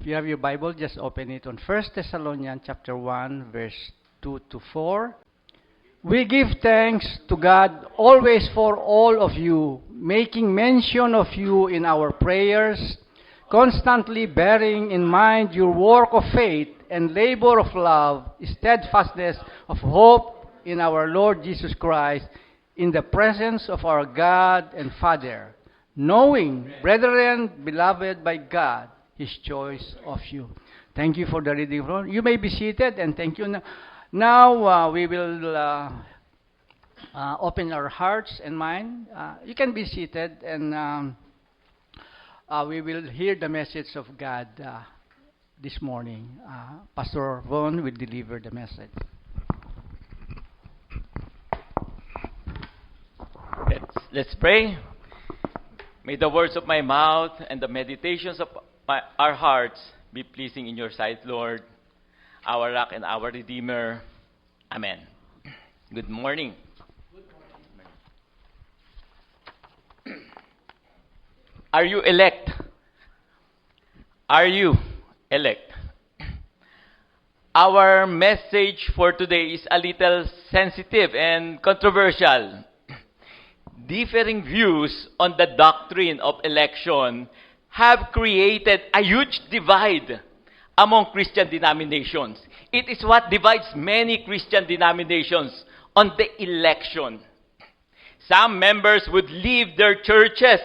If you have your Bible, just open it on 1 Thessalonians chapter 1, verse 2 to 4. We give thanks to God always for all of you, making mention of you in our prayers, constantly bearing in mind your work of faith and labor of love, steadfastness of hope in our Lord Jesus Christ, in the presence of our God and Father, knowing, brethren, beloved by God, His choice of you. Thank you for the reading. You may be seated, and thank you. Now we will open our hearts and mind. You can be seated, and we will hear the message of God this morning. Pastor Von will deliver the message. Let's pray. May the words of my mouth and the meditations of our hearts be pleasing in your sight, Lord, our rock and our Redeemer. Amen. Good morning. Are you elect? Are you elect? Our message for today is a little sensitive and controversial. Differing views on the doctrine of election have created a huge divide among Christian denominations. It is what divides many Christian denominations on the election. Some members would leave their churches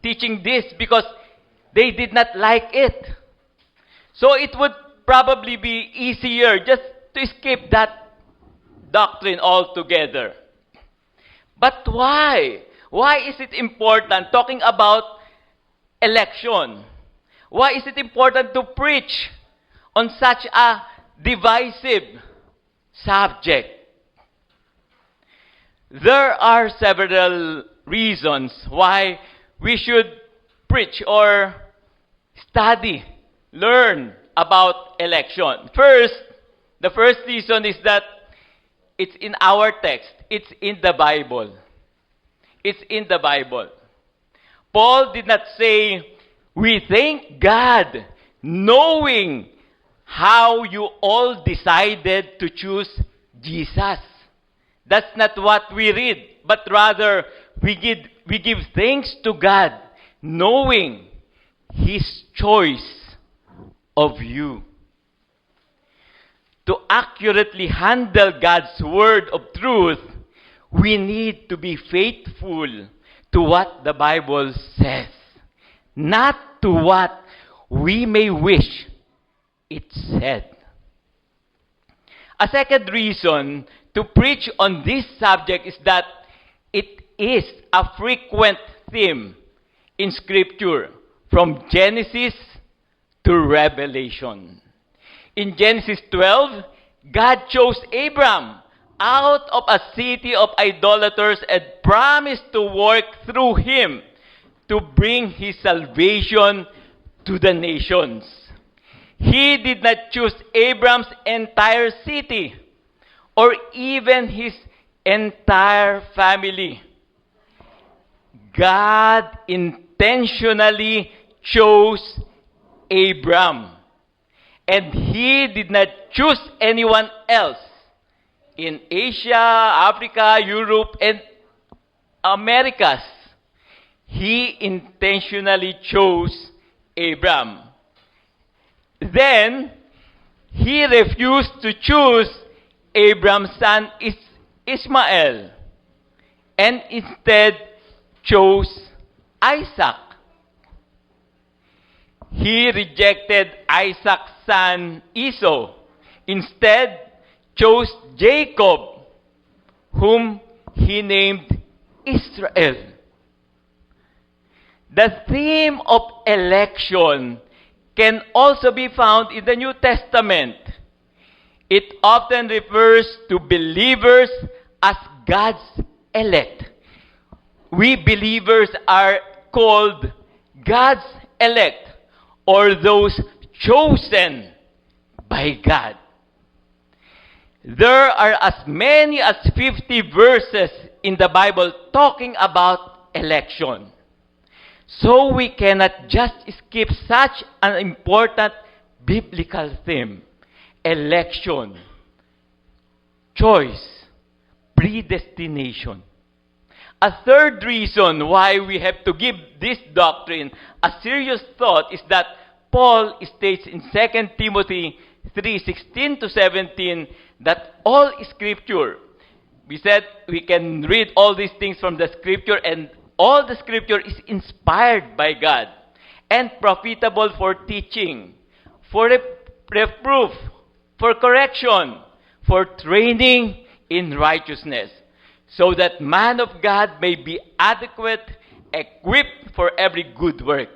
teaching this because they did not like it. So it would probably be easier just to skip that doctrine altogether. But why? Why is it important talking about election? Why is it important to preach on such a divisive subject? There are several reasons why we should preach or study, learn about election. First, the first reason is that it's in our text. It's in the Bible. It's in the Bible. Paul did not say, "We thank God, knowing how you all decided to choose Jesus." That's not what we read, but rather we give thanks to God, knowing His choice of you. To accurately handle God's word of truth, we need to be faithful to what the Bible says, not to what we may wish it said. A second reason to preach on this subject is that it is a frequent theme in Scripture, from Genesis to Revelation. In Genesis 12, God chose Abram out of a city of idolaters and promised to work through him to bring His salvation to the nations. He did not choose Abram's entire city or even his entire family. God intentionally chose Abram. And He did not choose anyone else in Asia, Africa, Europe, and Americas. He intentionally chose Abram. Then, He refused to choose Abram's son Ishmael, and instead chose Isaac. He rejected Isaac's son Esau. Instead, chose Jacob, whom He named Israel. The theme of election can also be found in the New Testament. It often refers to believers as God's elect. We believers are called God's elect, or those chosen by God. There are as many as 50 verses in the Bible talking about election. So we cannot just skip such an important biblical theme: election, choice, predestination. A third reason why we have to give this doctrine a serious thought is that Paul states in 2 Timothy 3:16 to 17 that all Scripture, we said we can read all these things from the Scripture, and all the Scripture is inspired by God and profitable for teaching, for reproof, for correction, for training in righteousness, so that man of God may be adequate, equipped for every good work.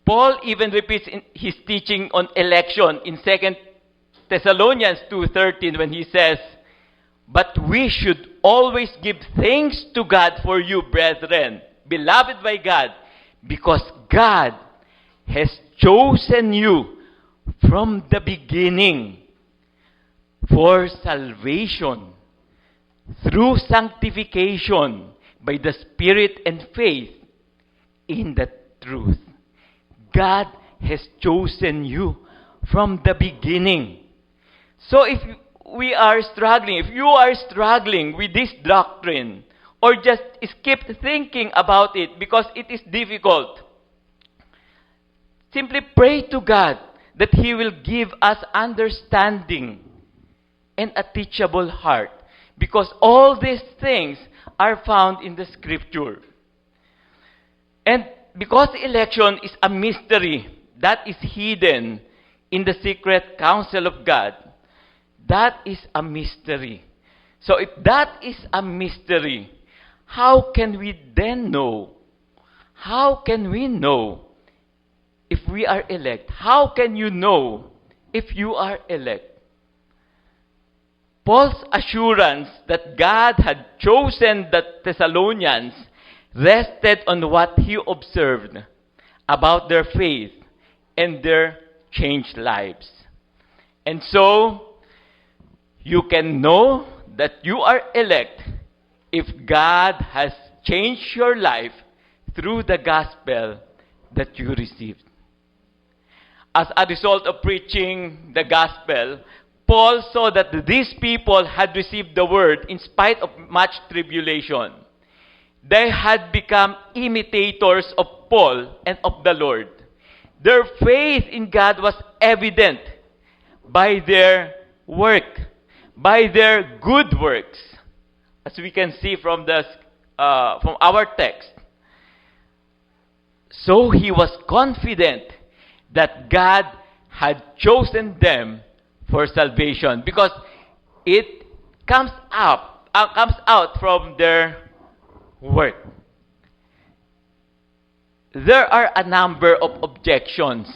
Paul even repeats in his teaching on election in 2 Thessalonians 2:13 when he says, "But we should always give thanks to God for you, brethren, beloved by God, because God has chosen you from the beginning for salvation through sanctification by the Spirit and faith in the truth." God has chosen you from the beginning. So if you are struggling with this doctrine, or just skip thinking about it because it is difficult, simply pray to God that He will give us understanding and a teachable heart, because all these things are found in the Scripture. And because election is a mystery that is hidden in the secret counsel of God, that is a mystery. So if that is a mystery, how can we then know? How can we know if we are elect? How can you know if you are elect? Paul's assurance that God had chosen the Thessalonians rested on what he observed about their faith and their changed lives. And so, you can know that you are elect if God has changed your life through the gospel that you received. As a result of preaching the gospel, Paul saw that these people had received the word in spite of much tribulation. They had become imitators of Paul and of the Lord. Their faith in God was evident by their work, by their good works, as we can see from our text. So he was confident that God had chosen them for salvation, because it comes out from their work. There are a number of objections,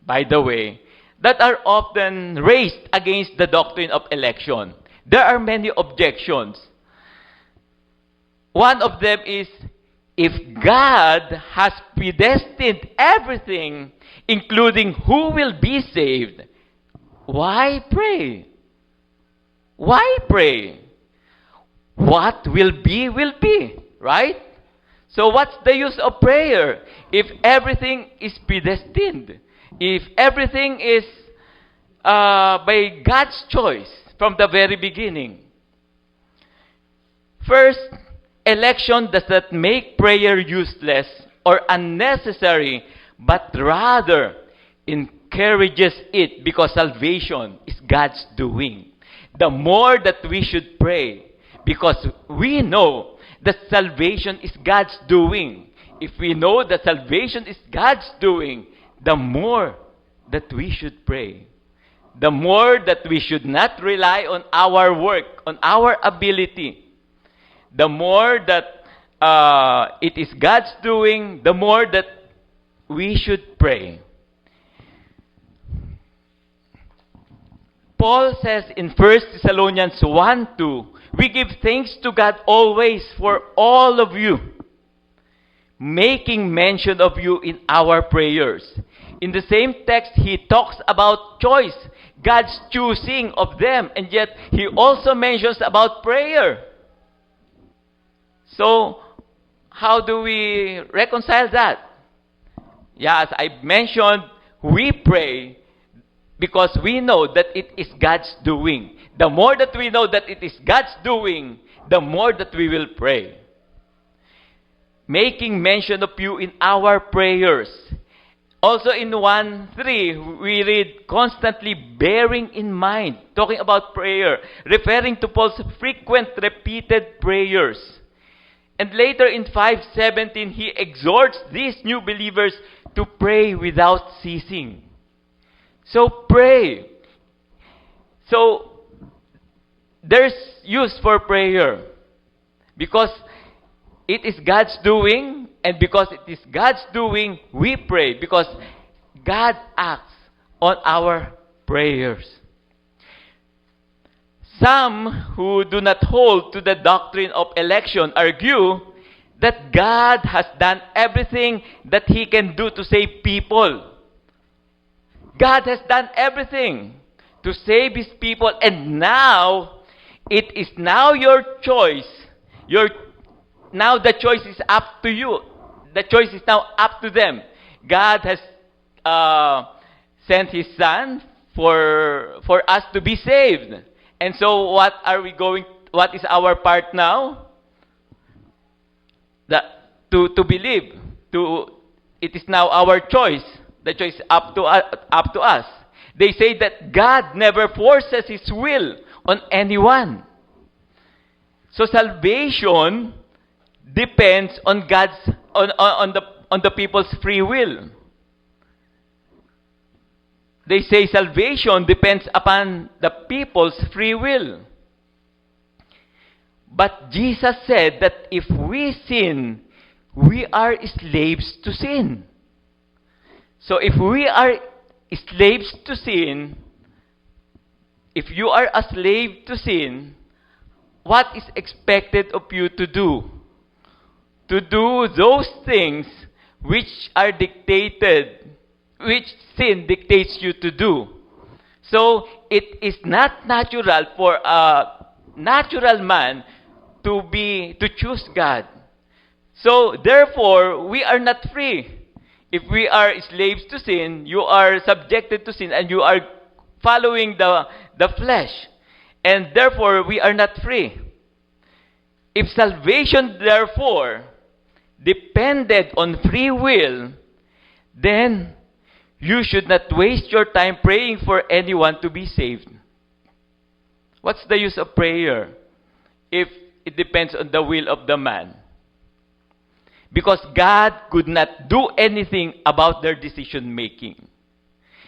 by the way, that are often raised against the doctrine of election. There are many objections. One of them is, if God has predestined everything, including who will be saved, why pray? Why pray? What will be, right? So what's the use of prayer if everything is predestined? If everything is by God's choice from the very beginning? First, election does not make prayer useless or unnecessary, but rather encourages it, because salvation is God's doing. The more that we should pray, because we know that salvation is God's doing. If we know that salvation is God's doing, the more that we should pray. The more that we should not rely on our work, on our ability. The more that it is God's doing, the more that we should pray. Paul says in 1 Thessalonians 1:2, we give thanks to God always for all of you, making mention of you in our prayers. In the same text, he talks about choice, God's choosing of them, and yet he also mentions about prayer. So, how do we reconcile that? Yeah, as I mentioned, we pray because we know that it is God's doing. The more that we know that it is God's doing, the more that we will pray. Making mention of you in our prayers. Also in 1:3, we read, constantly bearing in mind, talking about prayer, referring to Paul's frequent repeated prayers. And later in 5:17, he exhorts these new believers to pray without ceasing. So pray. So there's use for prayer. Because it is God's doing, and because it is God's doing, we pray. Because God acts on our prayers. Some who do not hold to the doctrine of election argue that God has done everything that He can do to save people. God has done everything to save His people, and now it is now your choice. Now the choice is up to you. The choice is now up to them. God has sent His Son for us to be saved. And so what is our part now? To believe. It is now our choice. The choice is up to us. They say that God never forces His will on anyone. So salvation depends on the people's free will. They say salvation depends upon the people's free will. But Jesus said that if we sin, we are slaves to sin. So if we are slaves to sin, if you are a slave to sin, what is expected of you to do? To do those things which are dictated, which sin dictates you to do. So it is not natural for a natural man to choose God. So therefore, we are not free. If we are slaves to sin, you are subjected to sin and you are following the flesh. And therefore, we are not free. If salvation, therefore, depended on free will, then you should not waste your time praying for anyone to be saved. What's the use of prayer if it depends on the will of the man? Because God could not do anything about their decision making.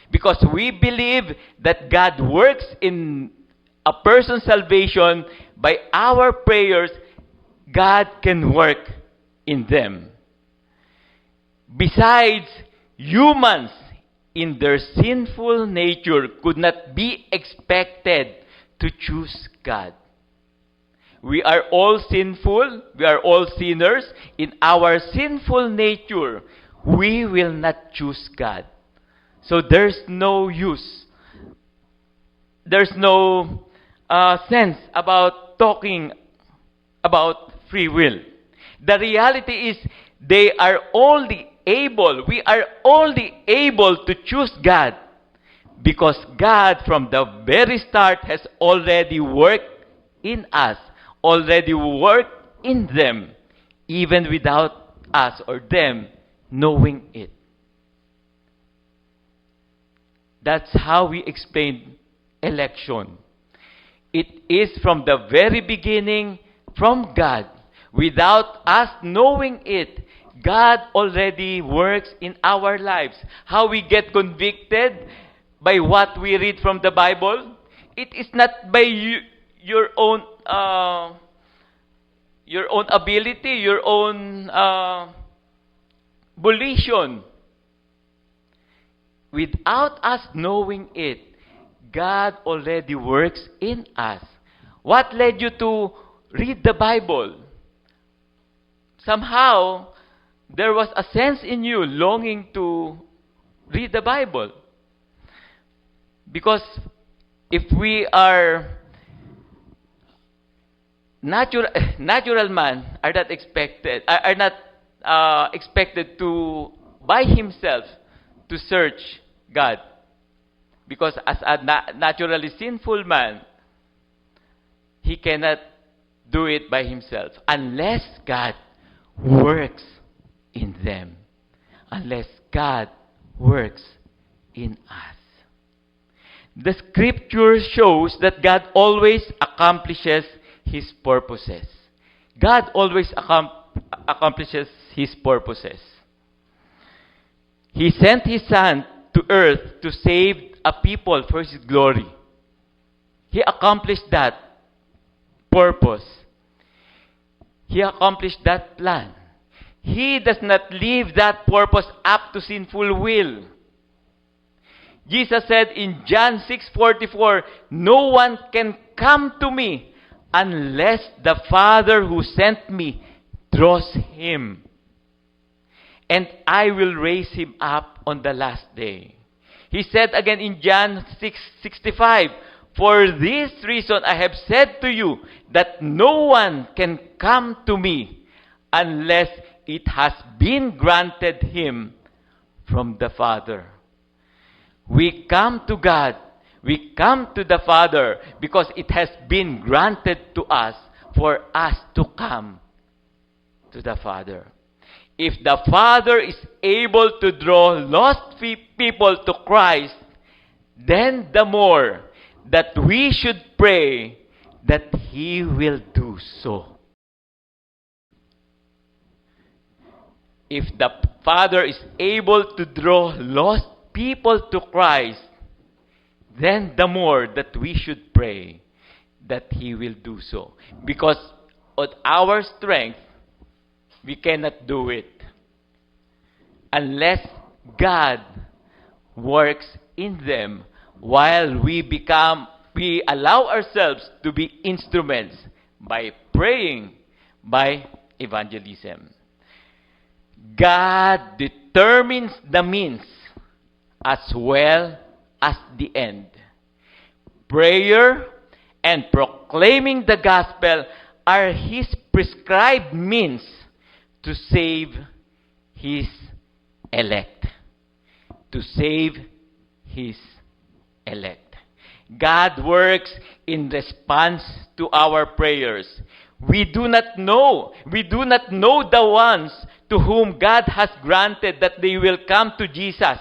Because we believe that God works in a person's salvation by our prayers, God can work in them. Besides, humans in their sinful nature could not be expected to choose God. We are all sinful. We are all sinners. In our sinful nature, we will not choose God. So there's no use. There's no sense about talking about free will. The reality is we are only able to choose God because God from the very start has already worked in us, already worked in them, even without us or them knowing it. That's how we explain election. It is from the very beginning from God. Without us knowing it, God already works in our lives. How we get convicted? By what we read from the Bible. It is not by your own ability, your own volition. Without us knowing it, God already works in us. What led you to read the Bible? Somehow, there was a sense in you longing to read the Bible. Because if we are natural man are not expected to by himself to search God. Because as a naturally sinful man, he cannot do it by himself unless God works in them. Unless God works in us. The scripture shows that God always accomplishes His purposes. God always accomplishes His purposes. He sent His Son to earth to save a people for His glory. He accomplished that purpose. He accomplished that plan. He does not leave that purpose up to sinful will. Jesus said in John 6:44, "No one can come to me unless the Father who sent me draws him. And I will raise him up on the last day." He said again in John 6:65, "For this reason I have said to you that no one can come to me unless it has been granted him from the Father." We come to God, we come to the Father because it has been granted to us for us to come to the Father. If the Father is able to draw lost people to Christ, then the more that we should pray that He will do so. If the Father is able to draw lost people to Christ, then the more that we should pray that He will do so. Because on our strength, we cannot do it unless God works in them while we allow ourselves to be instruments by praying, by evangelism. God determines the means as well as the end. Prayer and proclaiming the gospel are His prescribed means to save His elect. To save His elect. God works in response to our prayers. We do not know the ones to whom God has granted that they will come to Jesus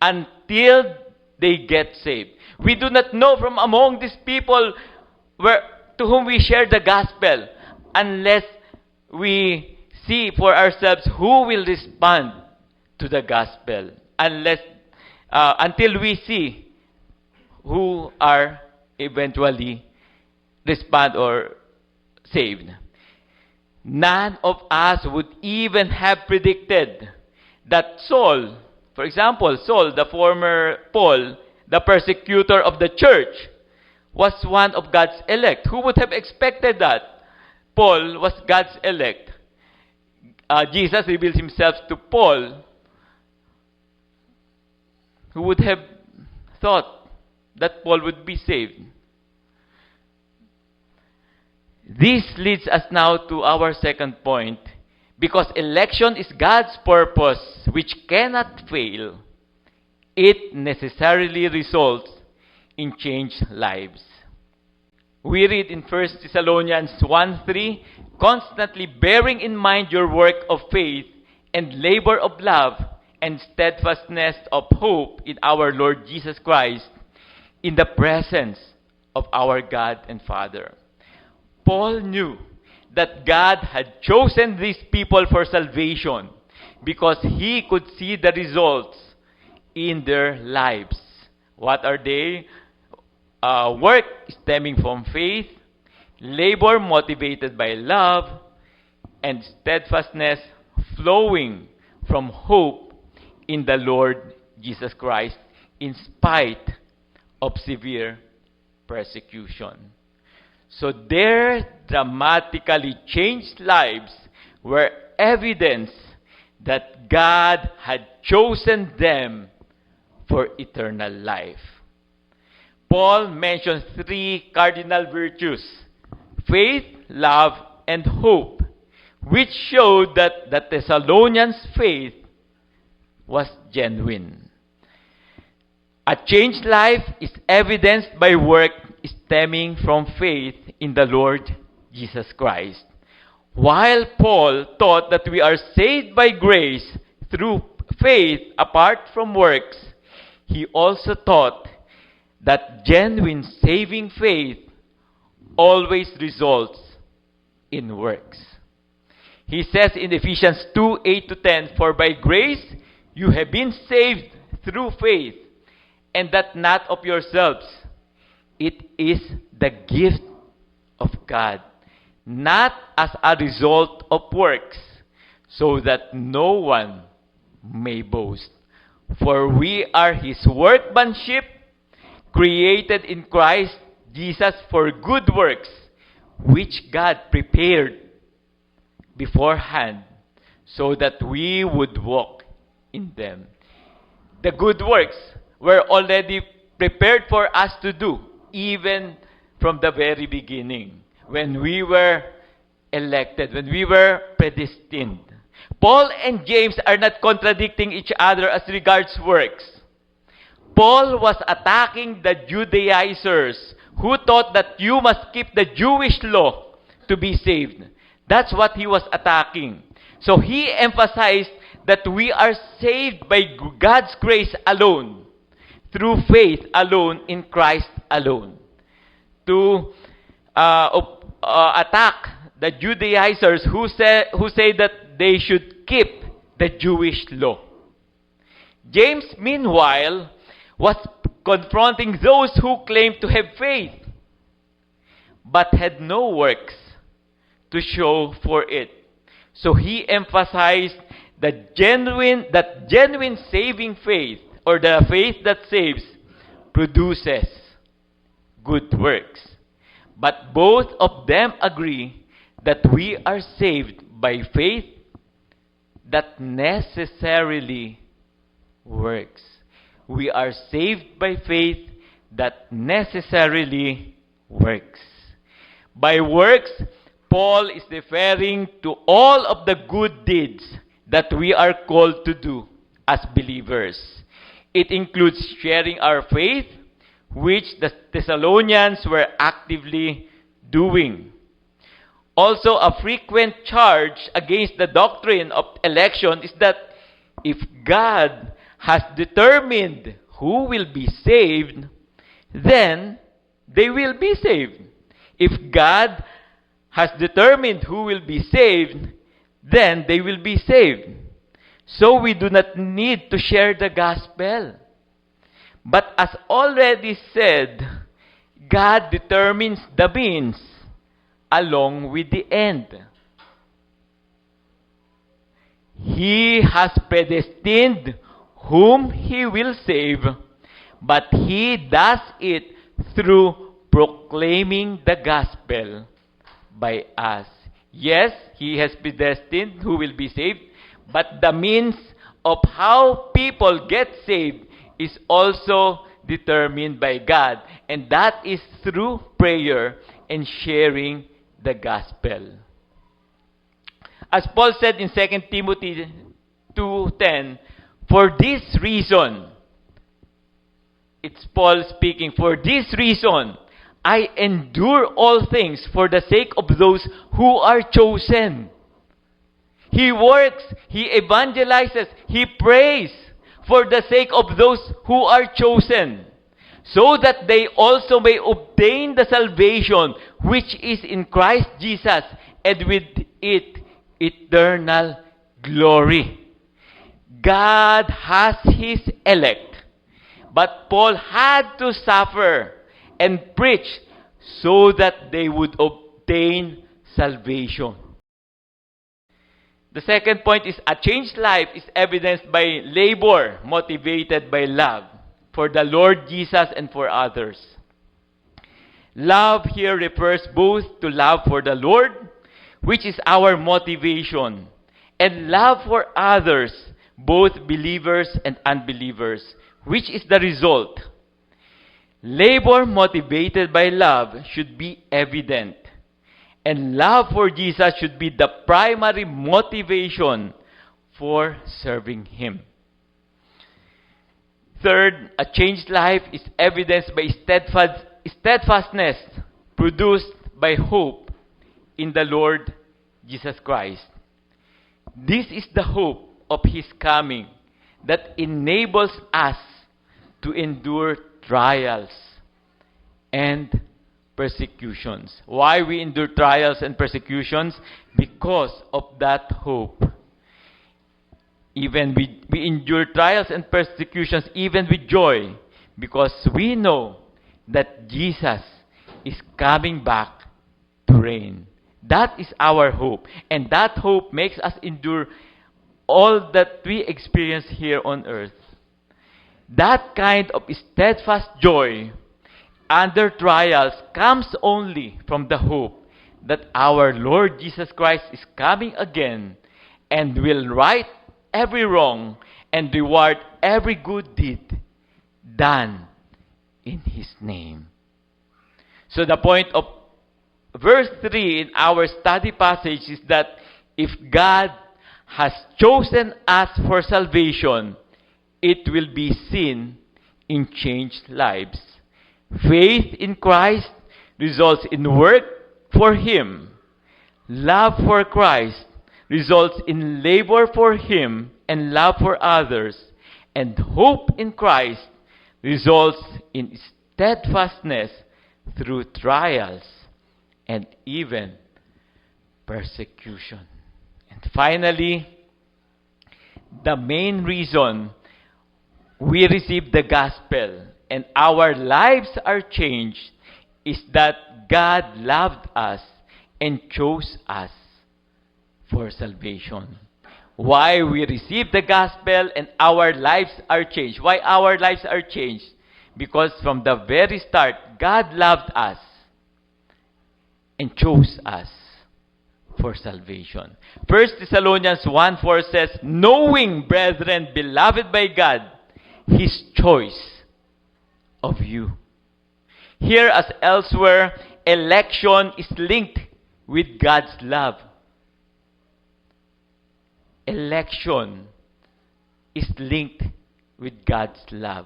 until they get saved. We do not know from among these people to whom we share the gospel unless we see for ourselves who will respond to the gospel. Until we see who are eventually respond or saved. None of us would even have predicted that Saul, for example, Saul, the former Paul, the persecutor of the church, was one of God's elect. Who would have expected that? Paul was God's elect. Jesus reveals Himself to Paul. Who would have thought that Paul would be saved? This leads us now to our second point. Because election is God's purpose which cannot fail, it necessarily results in changed lives. We read in 1 Thessalonians 1:3, "Constantly bearing in mind your work of faith and labor of love and steadfastness of hope in our Lord Jesus Christ, in the presence of our God and Father." Paul knew that God had chosen these people for salvation because he could see the results in their lives. What are they? Work stemming from faith, labor motivated by love, and steadfastness flowing from hope in the Lord Jesus Christ in spite of severe persecution. So their dramatically changed lives were evidence that God had chosen them for eternal life. Paul mentions 3 cardinal virtues: faith, love, and hope, which showed that the Thessalonians' faith was genuine. A changed life is evidenced by work stemming from faith in the Lord Jesus Christ. While Paul taught that we are saved by grace through faith apart from works, he also taught that genuine saving faith always results in works. He says in Ephesians 2:8-10, "For by grace you have been saved through faith, and that not of yourselves. It is the gift of God, not as a result of works, so that no one may boast. For we are His workmanship, created in Christ Jesus for good works, which God prepared beforehand, so that we would walk in them." The good works were already prepared for us to do, even from the very beginning, when we were elected, when we were predestined. Paul and James are not contradicting each other as regards works. Paul was attacking the Judaizers who thought that you must keep the Jewish law to be saved. That's what he was attacking. So he emphasized that we are saved by God's grace alone, through faith alone, in Christ alone. To attack the Judaizers who say that they should keep the Jewish law. James, meanwhile, was confronting those who claimed to have faith, but had no works to show for it. So he emphasized that genuine saving faith, or the faith that saves, produces good works. But both of them agree that we are saved by faith that necessarily works. We are saved by faith that necessarily works. By works, Paul is referring to all of the good deeds that we are called to do as believers. It includes sharing our faith, which the Thessalonians were actively doing. Also, a frequent charge against the doctrine of election is that if God has determined who will be saved, then they will be saved. If God has determined who will be saved, then they will be saved. So we do not need to share the gospel. But as already said, God determines the means along with the end. He has predestined whom He will save, but He does it through proclaiming the gospel by us. Yes, He has predestined who will be saved, but the means of how people get saved is also determined by God, and that is through prayer and sharing the gospel. As Paul said in 2 Timothy 2:10, "For this reason," it's Paul speaking, "for this reason, I endure all things for the sake of those who are chosen." He works, he evangelizes, he prays for the sake of those who are chosen, so that they also may obtain the salvation which is in Christ Jesus, and with it eternal glory. God has His elect, but Paul had to suffer and preach so that they would obtain salvation. The second point is a changed life is evidenced by labor motivated by love for the Lord Jesus and for others. Love here refers both to love for the Lord, which is our motivation, and love for others, both believers and unbelievers, which is the result. Labor motivated by love should be evident, and love for Jesus should be the primary motivation for serving Him. Third, a changed life is evidenced by steadfastness produced by hope in the Lord Jesus Christ. This is the hope of His coming that enables us to endure trials and persecutions. Why we endure trials and persecutions? Because of that hope. Even we endure trials and persecutions even with joy, because we know that Jesus is coming back to reign. That is our hope. And that hope makes us endure all that we experience here on earth. That kind of steadfast joy under trials comes only from the hope that our Lord Jesus Christ is coming again and will right every wrong and reward every good deed done in His name. So the point of verse 3 in our study passage is that if God has chosen us for salvation, it will be seen in changed lives. Faith in Christ results in work for Him. Love for Christ results in labor for Him and love for others. And hope in Christ results in steadfastness through trials and even persecution. And finally, the main reason we receive the gospel and our lives are changed is that God loved us and chose us for salvation. Why we receive the gospel and our lives are changed. Why our lives are changed? Because from the very start, God loved us and chose us for salvation. 1 Thessalonians 1:4 says, knowing, brethren, beloved by God, His choice of you. Here as elsewhere, election is linked with God's love. Election is linked with God's love.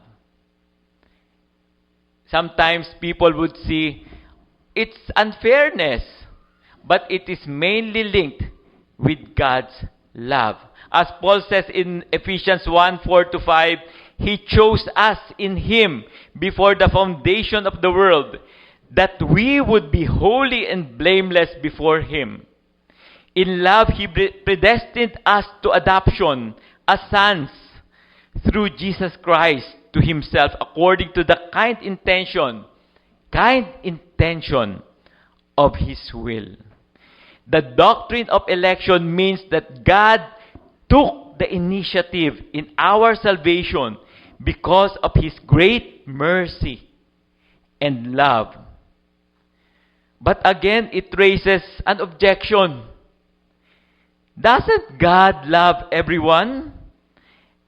Sometimes people would see it's unfairness, but it is mainly linked with God's love. As Paul says in Ephesians 1:4-5, He chose us in Him before the foundation of the world, that we would be holy and blameless before Him. In love, He predestined us to adoption as sons through Jesus Christ to Himself, according to the kind intention of His will. The doctrine of election means that God took the initiative in our salvation because of His great mercy and love. But again, it raises an objection. Doesn't God love everyone?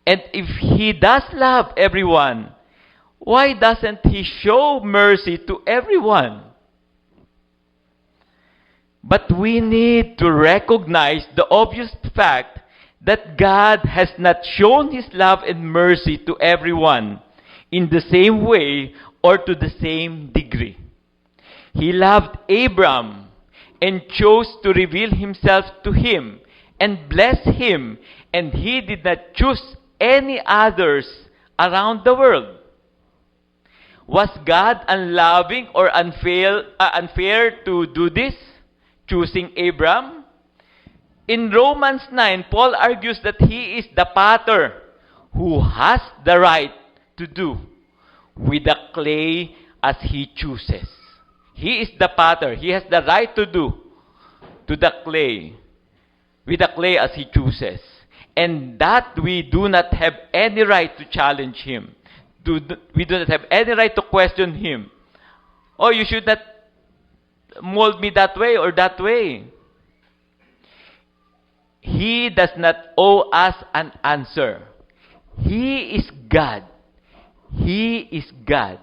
And if He does love everyone, why doesn't He show mercy to everyone? But we need to recognize the obvious fact that God has not shown His love and mercy to everyone in the same way or to the same degree. He loved Abram and chose to reveal Himself to him and bless him, and He did not choose any others around the world. Was God unloving or unfair to do this, choosing Abram? In Romans 9, Paul argues that he is the potter who has the right to do with the clay as he chooses. He is the potter. He has the right to do to the clay, with the clay as he chooses. And that we do not have any right to challenge him. We do not have any right to question him. Oh, you should not mold me that way or that way. He does not owe us an answer. He is God. He is God.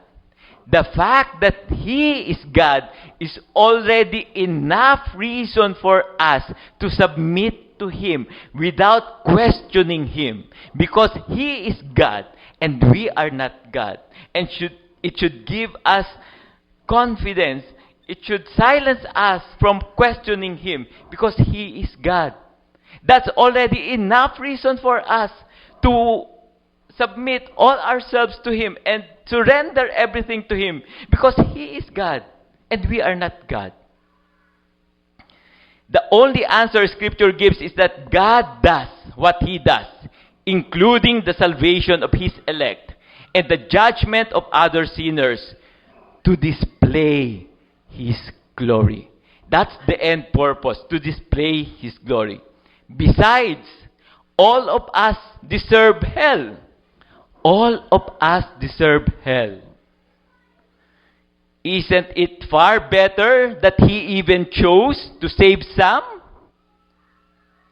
The fact that He is God is already enough reason for us to submit to Him without questioning Him, because He is God And we are not God. And it should give us confidence. It should silence us from questioning Him because He is God. That's already enough reason for us to submit all ourselves to Him and surrender everything to Him because He is God and we are not God. The only answer Scripture gives is that God does what He does, including the salvation of His elect and the judgment of other sinners to display His glory. That's the end purpose, to display His glory. Besides, all of us deserve hell. All of us deserve hell. Isn't it far better that He even chose to save some?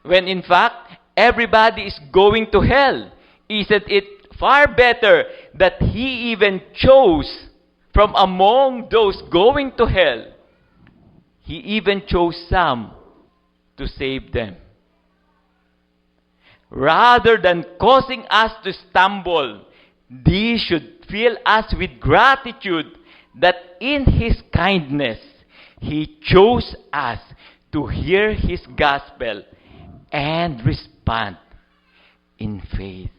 When in fact, everybody is going to hell. Isn't it far better that He even chose from among those going to hell? He even chose some to save them. Rather than causing us to stumble, this should fill us with gratitude that in His kindness, He chose us to hear His gospel and respond in faith.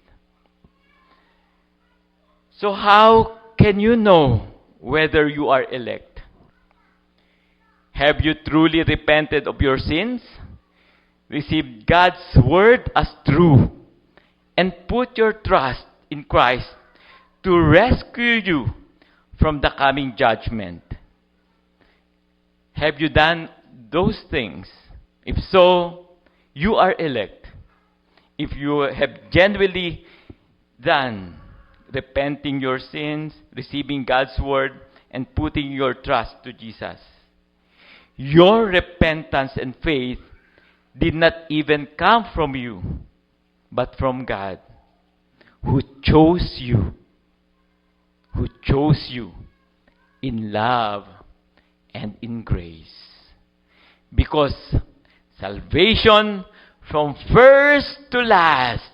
So how can you know whether you are elect? Have you truly repented of your sins? Received God's word as true and put your trust in Christ to rescue you from the coming judgment. Have you done those things? If so, you are elect. If you have genuinely done repenting your sins, receiving God's word, and putting your trust to Jesus, your repentance and faith did not even come from you, but from God, who chose you in love and in grace. Because salvation from first to last,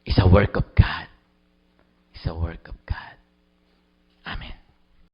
is a work of God. It's a work of God. Amen.